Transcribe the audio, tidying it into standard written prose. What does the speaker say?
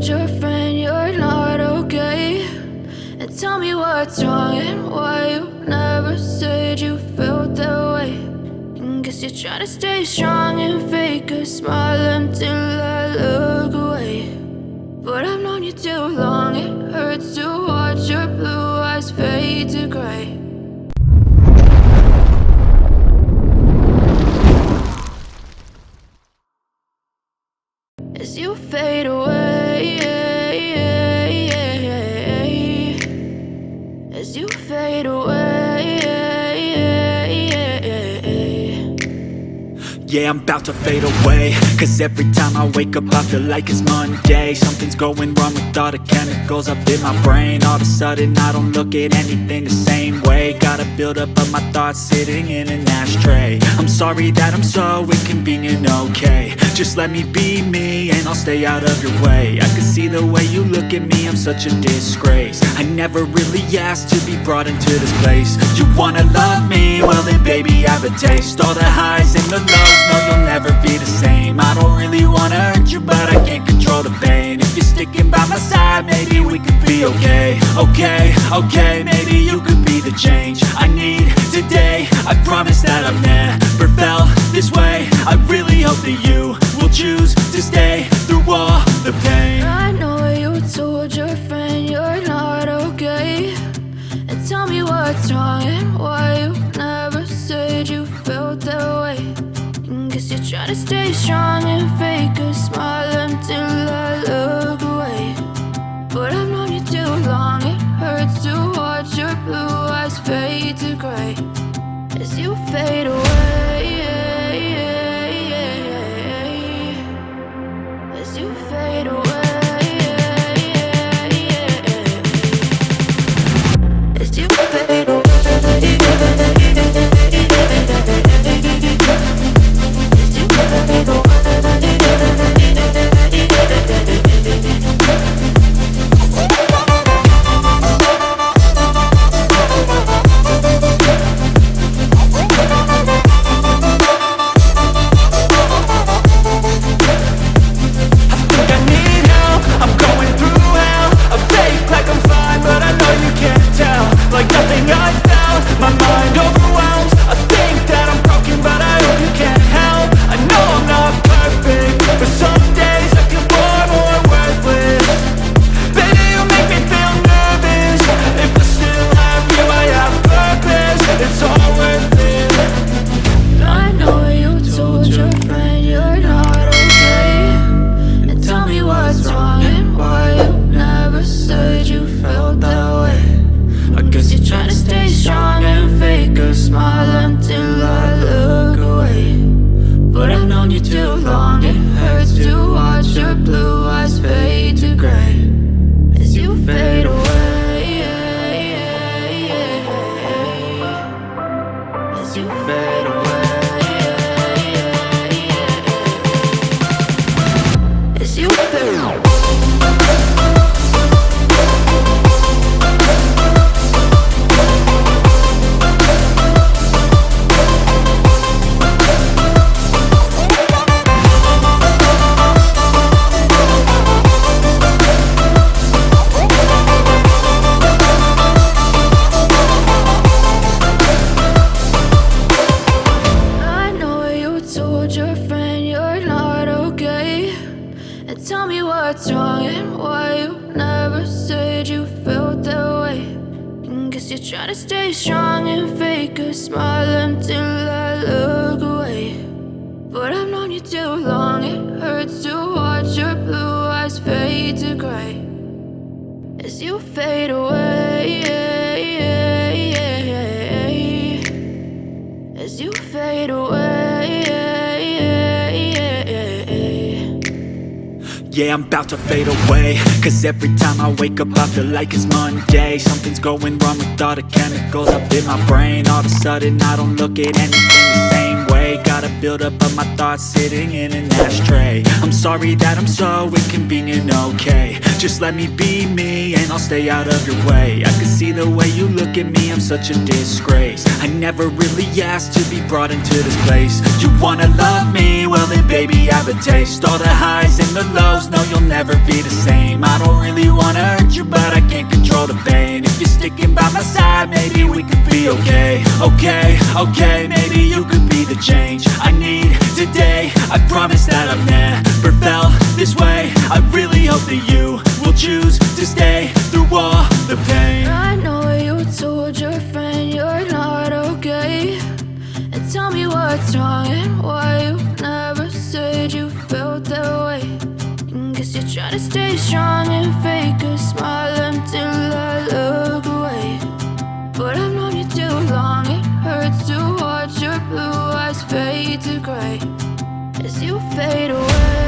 told your friend you're not okay? And tell me what's wrong and why you never said you felt that way. And guess you're trying to stay strong and fake a smile until I look away. But I've known you too long, it hurts to watch your blue eyes fade to gray. As you fade away, as you fade away. Yeah, I'm about to fade away, cause every time I wake up I feel like it's Monday. Something's going wrong with all the chemicals up in my brain. All of a sudden I don't look at anything the same way. Got a buildup of my thoughts sitting in an ashtray. I'm sorry that I'm so inconvenient, okay? Just let me be me and I'll stay out of your way. I can see the way you look at me, I'm such a disgrace. I never really asked to be brought into this place. You wanna love me? Well then baby have a taste. All the highs and the lows, no, you'll never be the same. I don't really wanna hurt you, but I can't control the pain. If you're sticking by my side, maybe we could be okay. Okay, maybe you could be the change I need today. I promise that I've never felt this way. I really hope that you will choose to stay through all the pain. I know you told your friend you're not okay. And tell me what's wrong and why you never said you felt that way. Guess you're trying to stay strong and fake a smile until I look away. But I've known you too long, it hurts to watch your blue eyes fade to gray. As you fade away, as you fade away, as you fade away. Yeah, I'm about to fade away, cause every time I wake up I feel like it's Monday. Something's going wrong with all the chemicals up in my brain. All of a sudden I don't look at anything the same way. Got a buildup of my thoughts sitting in an ashtray. I'm sorry that I'm so inconvenient, okay? Just let me be me and I'll stay out of your way. I can see the way you look at me, I'm such a disgrace. I never really asked to be brought into this place. You wanna love me? Well then baby have a taste. All the highs and the lows, no you'll never be the same. I don't really wanna hurt you, but I can't control the pain. If you're sticking by my side, maybe we could be okay. Okay, okay, maybe you could be the change I need today. I promise that I've never felt this way. I really hope that you will choose to stay through all the pain. I know you told your friend you're not okay, and tell me what's wrong and why you never said you felt that way. Guess you're trying to stay strong and fake a smile until I look away. But I've known you too long, it hurts to watch your blue eyes fade to gray as you fade away.